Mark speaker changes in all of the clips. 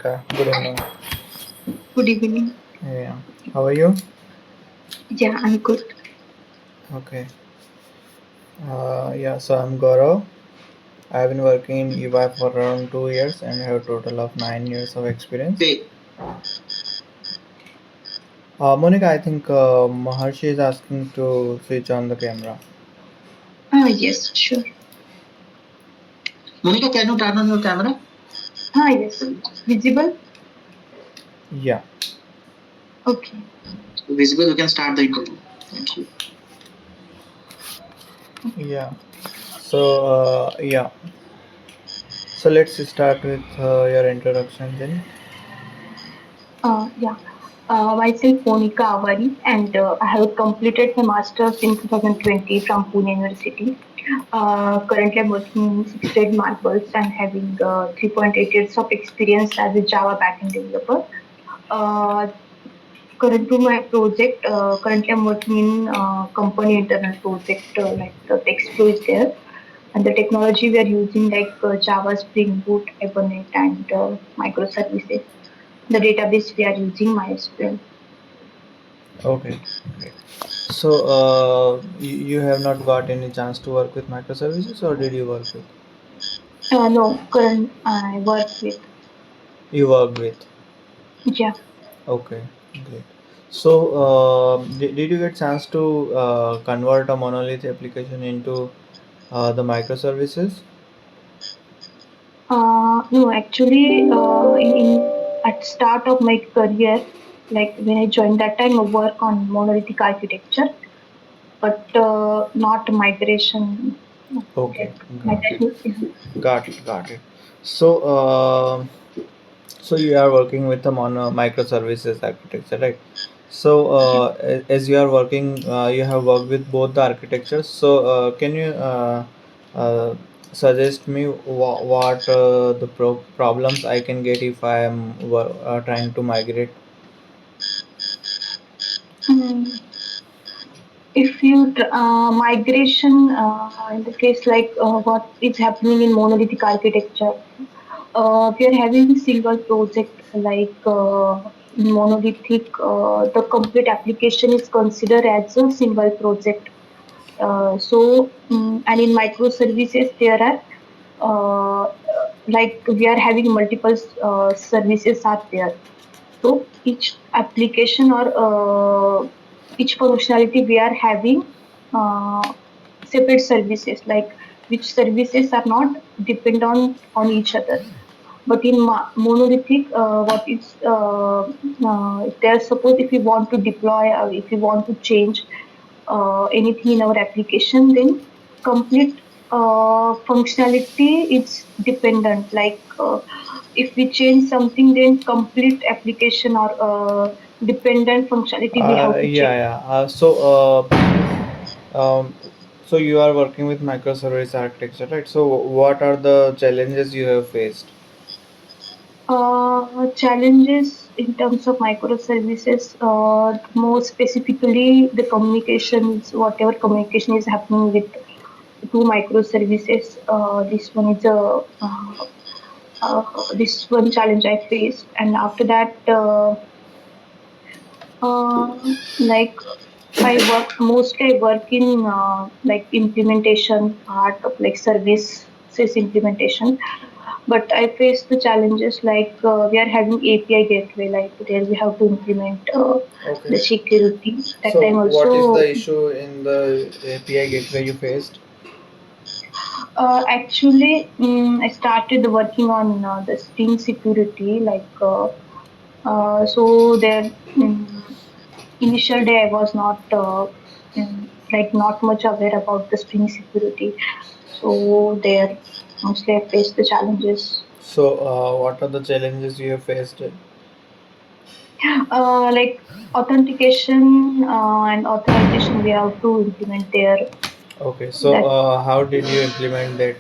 Speaker 1: Monica. Good evening.
Speaker 2: Good evening.
Speaker 1: Yeah. How are you?
Speaker 2: Yeah, I'm good.
Speaker 1: Okay. Yeah, so I'm Gaurav. I've been working in EY for around 2 years and have a total of 9 years of experience.
Speaker 2: Okay.
Speaker 1: Monica, I think Maharshi is asking to switch on the camera.
Speaker 2: Yes, sure.
Speaker 3: Monica, can you turn on your camera?
Speaker 2: Yes. Visible?
Speaker 1: Yeah.
Speaker 2: Okay.
Speaker 3: Visible, you can start the interview. Thank you.
Speaker 1: Yeah. So, yeah. So let's start with your introduction then.
Speaker 2: Yeah. Myself, Monica Avari, and I have completed my master's in 2020 from Pune University. Currently, I'm working in 6 marbles and having 3.8 years of experience as a Java backend developer. Uh, Current to my project, currently I'm working in company internal project like the Textflow is there, and the technology we are using like Java, Spring Boot, Hibernate, and microservices. The database we are using MySQL.
Speaker 1: Okay. Great. So, you have not got any chance to work with microservices, or did you work with?
Speaker 2: No, current I work with
Speaker 1: You worked with.
Speaker 2: yeah.
Speaker 1: Okay, great. So, did you get chance to convert a monolith application into the microservices?
Speaker 2: No, actually, at start of my career, like when I joined that time, I work on monolithic architecture, but not migration.
Speaker 1: Okay,
Speaker 2: Like
Speaker 1: got it,
Speaker 2: migration.
Speaker 1: got it. So, so you are working with a mono microservices architecture, right? So, as you are working, you have worked with both the architectures. So, can you uh, suggest me what the problems I can get if I am trying to migrate?
Speaker 2: Mm, if you migration in the case like what is happening in monolithic architecture, we are having single project like in monolithic, the complete application is considered as a single project. And in microservices there are uh, like we are having multiple services are there. So each application or each functionality we are having uh, separate services, like which services are not dependent on each other. But in monolithic, what is there? Suppose if we want to deploy or if we want to change anything in our application, then complete functionality is dependent. Like if we change something, then complete application or dependent functionality we have to
Speaker 1: Yeah,
Speaker 2: change.
Speaker 1: yeah. Um, so you are working with microservice architecture, right? So, what are the challenges you have faced?
Speaker 2: Challenges in terms of microservices, more specifically the communications, whatever communication is happening with two microservices. This one challenge I faced, and after that, like I work in like implementation part of like services implementation. But I face the challenges like we are having API gateway, like there we have to implement
Speaker 1: Okay.
Speaker 2: the security. That
Speaker 1: So,
Speaker 2: time
Speaker 1: what is
Speaker 2: also,
Speaker 1: the issue in the API gateway you faced?
Speaker 2: actually, I started working on the Spring security. So there, initial day I was not like not much aware about the Spring security. So there, mostly I faced the challenges.
Speaker 1: So, what are the challenges you have faced?
Speaker 2: Like authentication and authorization we have to implement there.
Speaker 1: Okay, so
Speaker 2: That
Speaker 1: how did you implement that?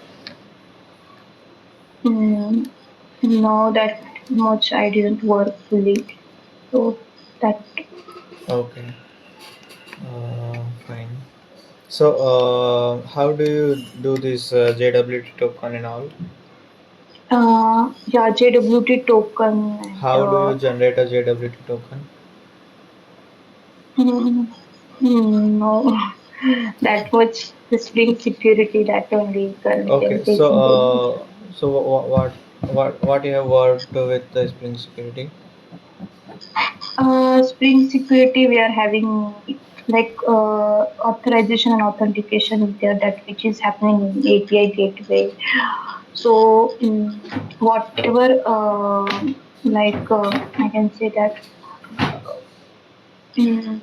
Speaker 2: mm, no, that much I didn't work fully. So that
Speaker 1: Okay, fine. So, how do you do this JWT token and all?
Speaker 2: Yeah, JWT token and
Speaker 1: How do you generate a JWT token?
Speaker 2: hmm, no, that much the Spring Security that only currently I'm
Speaker 1: Okay, so
Speaker 2: facing the
Speaker 1: what you have worked with the Spring Security?
Speaker 2: Spring Security. We are having like authorization and authentication is there that which is happening in API gateway. So whatever I can say that mm,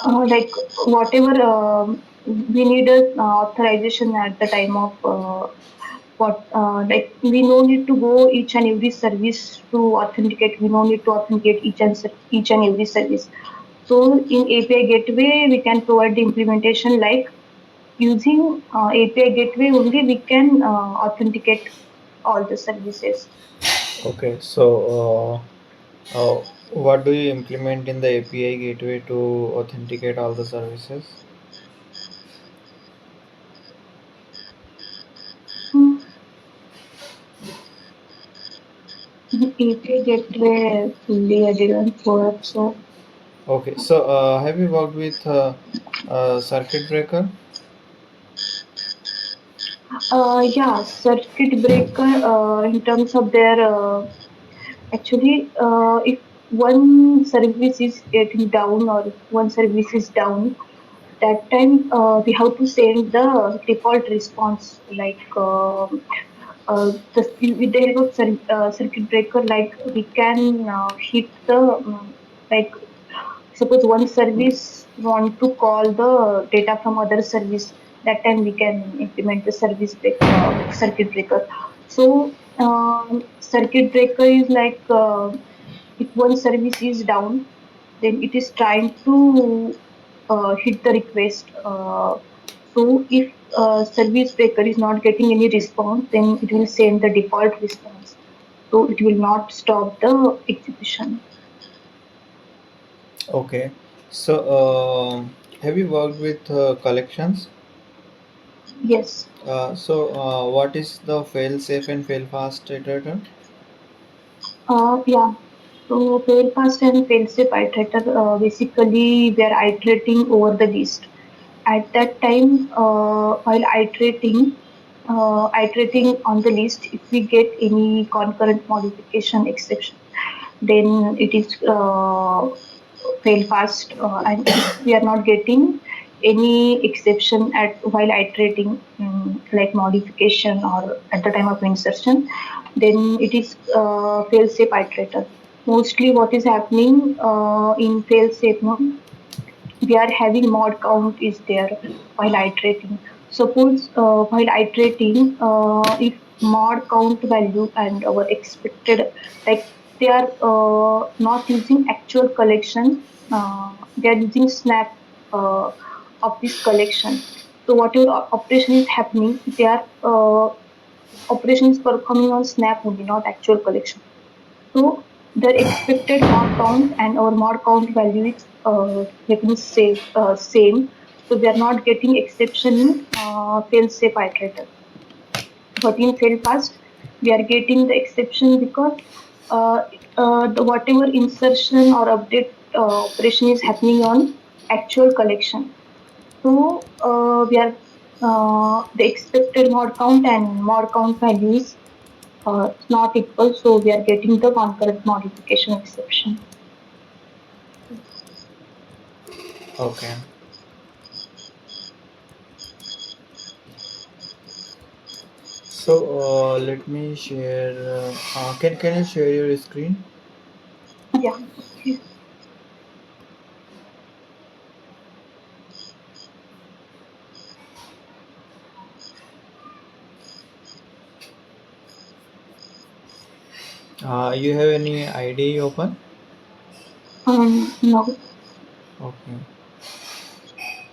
Speaker 2: like whatever we need a authorization at the time of what like we no need to go each and every service to authenticate. We no need to authenticate each and every service. So in API gateway we can provide the implementation like using API gateway only we can authenticate all the services.
Speaker 1: Okay, so what do you implement in the API gateway to authenticate all the services?
Speaker 2: Hmm, API gateway fully I didn't work so.
Speaker 1: Okay, so have you worked with circuit breaker?
Speaker 2: Yeah, circuit breaker in terms of their actually if one service is getting down or if one service is down, that time we have to send the default response like with the help of circuit breaker, like we can hit the like suppose one service want to call the data from other service, that time we can implement the circuit breaker. So circuit breaker is like if one service is down, then it is trying to hit the request. So if service breaker is not getting any response, then it will send the default response. So it will not stop the execution.
Speaker 1: Okay, so have you worked with collections?
Speaker 2: Yes.
Speaker 1: What is the fail safe and fail fast iterator?
Speaker 2: Yeah. So fail fast and fail safe iterator basically we are iterating over the list. At that time, while iterating on the list, if we get any concurrent modification exception, then it is fail fast. And if we are not getting any exception at while iterating, like modification or at the time of insertion, then it is fail safe iterator. Mostly, what is happening in fail safe mode, we are having mod count is there while iterating. Suppose while iterating, if mod count value and our expected, like they are not using actual collection, they are using snap of this collection. So whatever operation is happening, they are operation is performing on snap only, not actual collection. So the expected mod count and our mod count value is getting same. So we are not getting exception in fail safe iterator. But in fail fast, we are getting the exception because uh, whatever insertion or update operation is happening on actual collection. So we are the expected mod count and mod count value is not equal, so we are getting the concurrent modification exception.
Speaker 1: Okay, so let me share. Can you share your screen?
Speaker 2: Yeah. Okay.
Speaker 1: You have any ID open?
Speaker 2: No.
Speaker 1: Okay,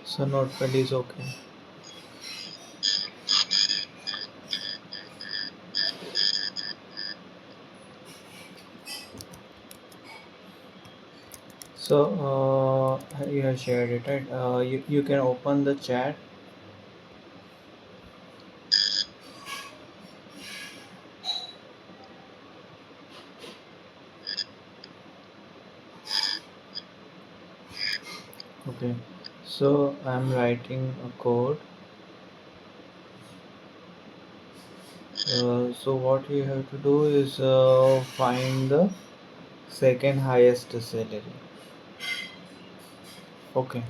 Speaker 1: so Notepad is okay. So you have shared it, right? You can open the chat. Okay, so I'm writing a code. So what you have to do is find the second highest salary. Okay.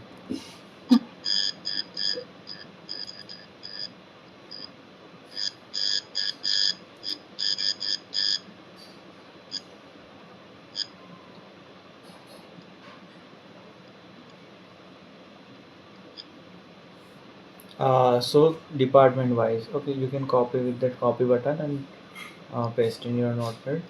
Speaker 1: So department wise, okay, you can copy with that copy button and paste in your notepad.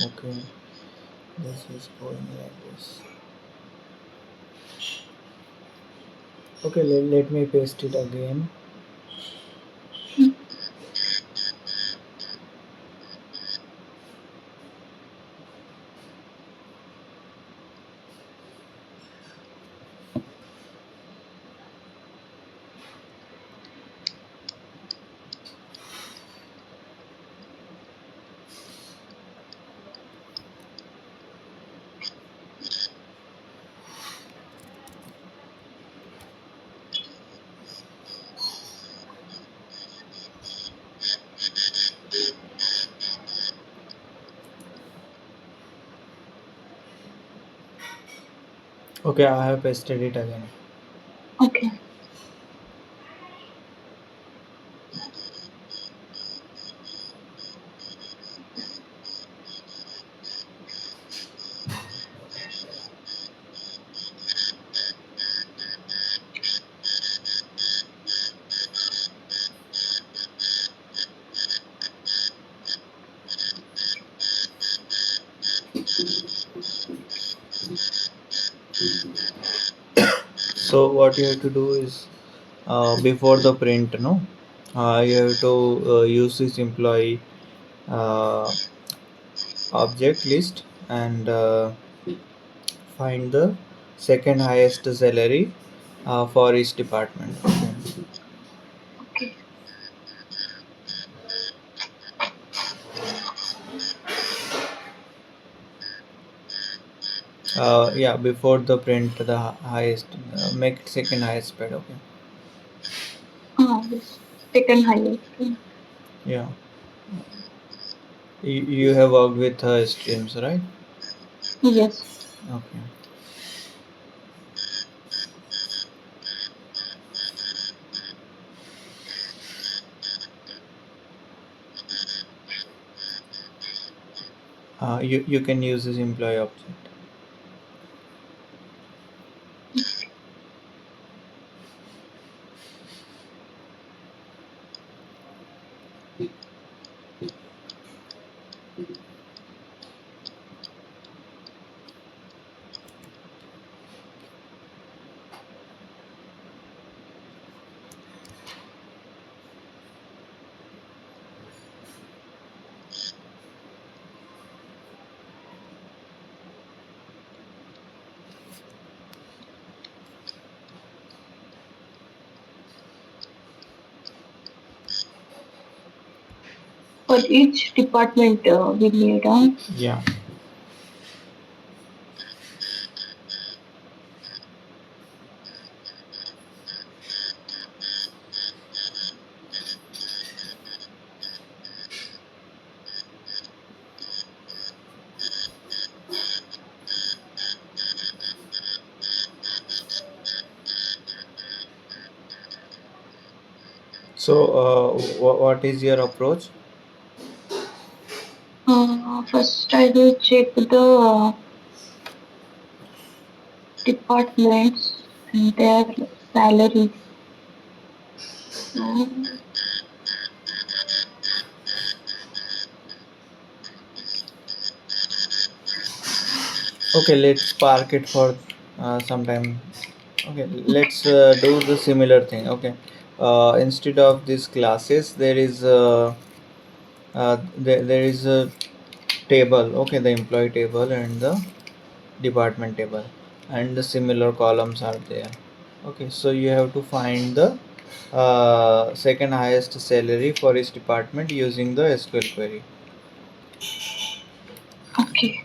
Speaker 1: Okay, this is going like this. Okay, let me paste it again. Okay, I have pasted it again.
Speaker 2: Okay.
Speaker 1: So what you have to do is before the print, no, you have to use this employee uh, object list and find the second highest salary for each department. Okay.
Speaker 2: Okay.
Speaker 1: Yeah, before the print, the highest, make it second highest paid. Okay.
Speaker 2: Yes. Second highest.
Speaker 1: Yeah. You have worked with streams, right?
Speaker 2: Yes.
Speaker 1: Okay. You can use this employee object.
Speaker 2: For each department, we need.
Speaker 1: Yeah. So what is your approach?
Speaker 2: First, I will check the departments and their salaries. Uh,
Speaker 1: Okay, let's park it for some time. Okay, let's do the similar thing. Okay, instead of these classes, there is a table. Okay, the employee table and the department table, and the similar columns are there. Okay, so you have to find the second highest salary for each department using the SQL query.
Speaker 2: Okay.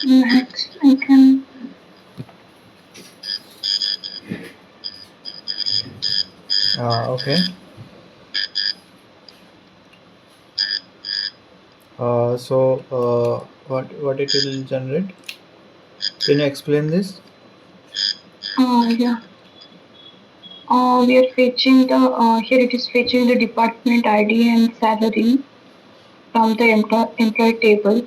Speaker 2: Next, I can.
Speaker 1: Okay. What it will generate? Can you explain this?
Speaker 2: Yeah. We are fetching the here it is fetching the department ID and salary from the employee table.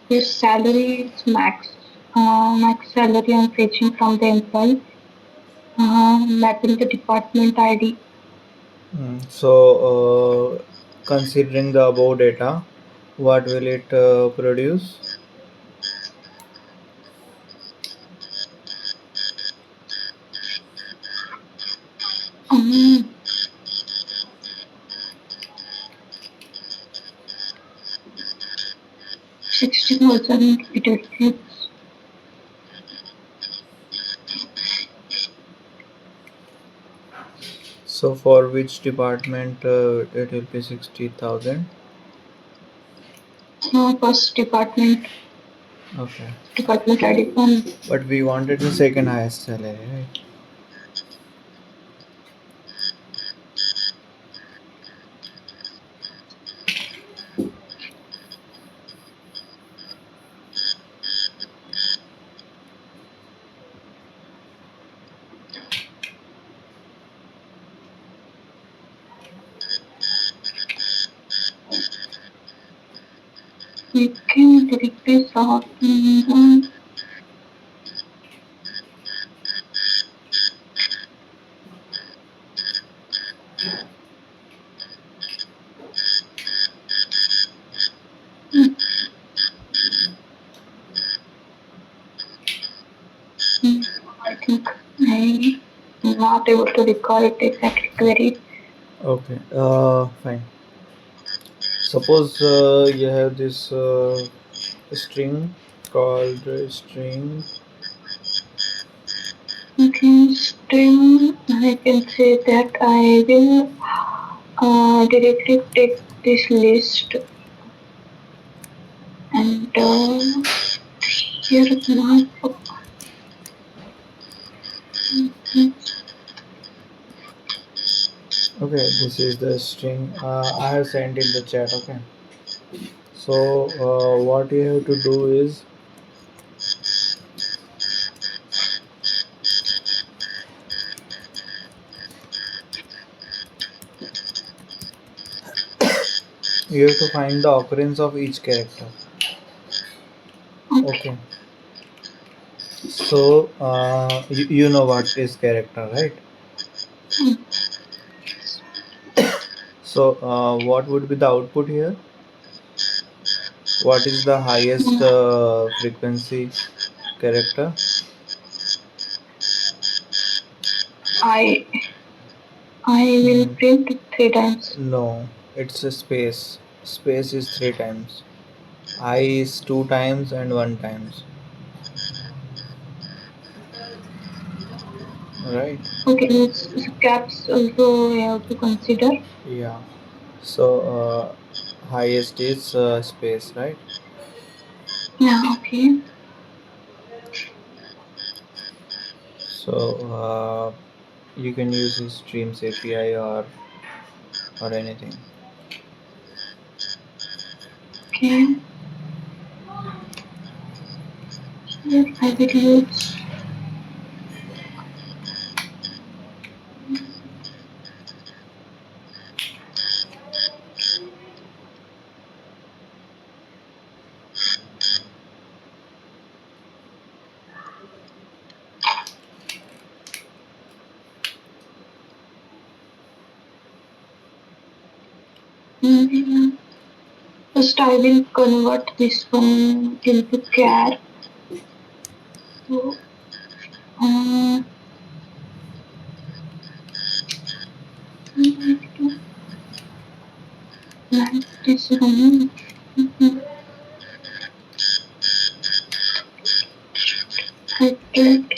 Speaker 2: His salary is max. Max salary I'm fetching from the employee. Mapping the department ID.
Speaker 1: Considering the above data, what will it produce?
Speaker 2: Um, 60,000 it gives.
Speaker 1: So for which department it will be 60,000?
Speaker 2: No, first department,
Speaker 1: Okay.
Speaker 2: department ID.
Speaker 1: But we wanted the second highest salary, right?
Speaker 2: We can delete this off. I think I'm not able to recall it exactly query.
Speaker 1: Okay. Fine. Suppose you have this string called string.
Speaker 2: Okay, stream. I can say that I will directly take this list and here now.
Speaker 1: Okay, this is the string I have sent in the chat. Okay. So what you have to do is you have to find the occurrence of each character.
Speaker 2: Okay.
Speaker 1: Okay. So you know what is character, right? So what would be the output here? What is the highest frequency character?
Speaker 2: I I will
Speaker 1: Mhm.
Speaker 2: print 3 times.
Speaker 1: No, it's a space. Space is 3 times. I is 2 times and 1 times. Right?
Speaker 2: Okay, caps also I have to consider.
Speaker 1: Yeah. So highest is space, right?
Speaker 2: Yeah, okay.
Speaker 1: So you can use the Streams API or anything.
Speaker 2: Okay. Here I will use. First, I will convert this one into char. So, uh, like this one. I get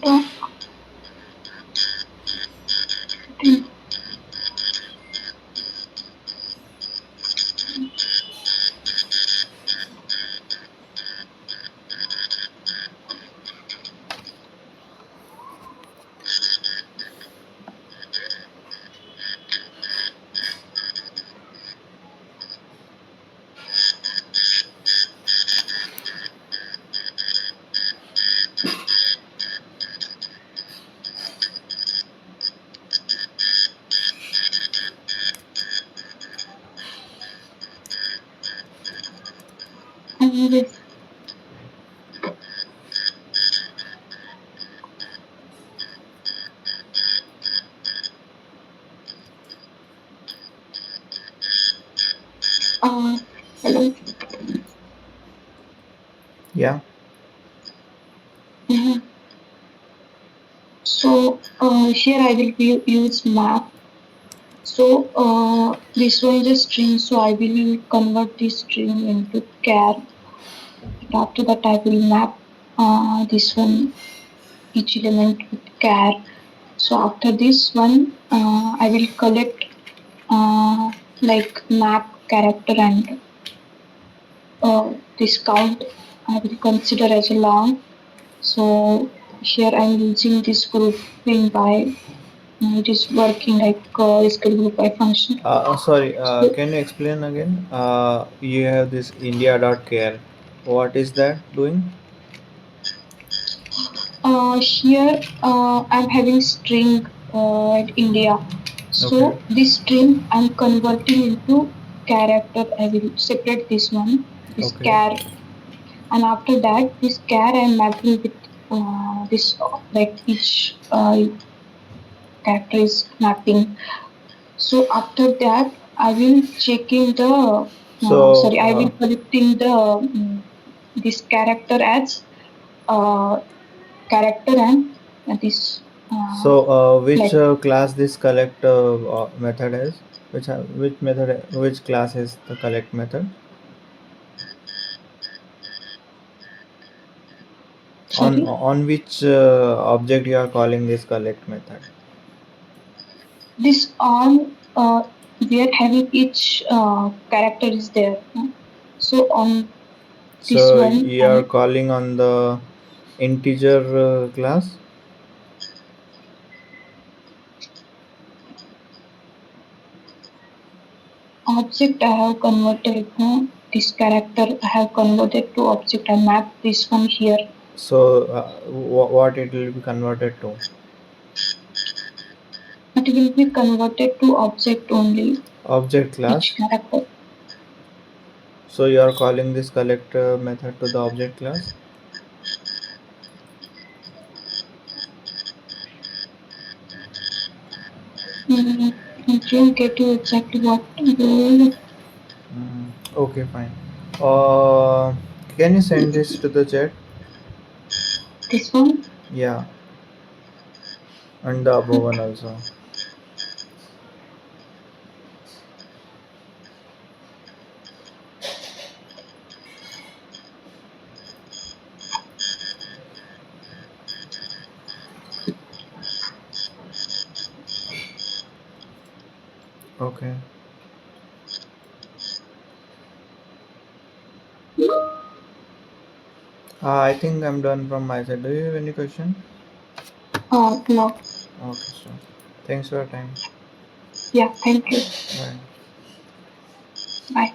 Speaker 2: Yes. Hello.
Speaker 1: Yeah.
Speaker 2: Mhm. So here I will use map. So this one is a string. So I will convert this string into char. After that, I will map this one each element with char. So after this one, I will collect like map character and this count I will consider as a long. So here I'm using this grouping by it is working like SQL group by function.
Speaker 1: Sorry,
Speaker 2: So
Speaker 1: can you explain again? You have this India.care. What is that doing?
Speaker 2: here I'm having string at India.
Speaker 1: Okay.
Speaker 2: So this string I'm converting into character. I will separate this one, this
Speaker 1: Okay.
Speaker 2: char, and after that this char I'm mapping with this like each character is mapping. So after that I will checking the
Speaker 1: So,
Speaker 2: sorry I will collecting the this character as uh, character and this
Speaker 1: which
Speaker 2: like
Speaker 1: class this collect method is? Which method? Which class is the collect method?
Speaker 2: sorry
Speaker 1: On which object you are calling this collect method?
Speaker 2: this on we are having each character is there. So on this
Speaker 1: So
Speaker 2: one
Speaker 1: you are
Speaker 2: and
Speaker 1: calling on the integer class.
Speaker 2: object I have converted this character I have converted to object. I map this one here.
Speaker 1: So what it will be converted to?
Speaker 2: It will be converted to object only
Speaker 1: Object
Speaker 2: each
Speaker 1: class.
Speaker 2: character.
Speaker 1: So you are calling this collect method to the object class.
Speaker 2: Mm, I didn't get you exactly what you
Speaker 1: Okay, fine. Uh, can you send this to the chat?
Speaker 2: this one.
Speaker 1: Yeah, and the above one also. Okay. I think I'm done from my side. Do you have any question?
Speaker 2: No.
Speaker 1: Okay, sure. Thanks for your time.
Speaker 2: Yeah, thank you.
Speaker 1: Bye.
Speaker 2: Bye.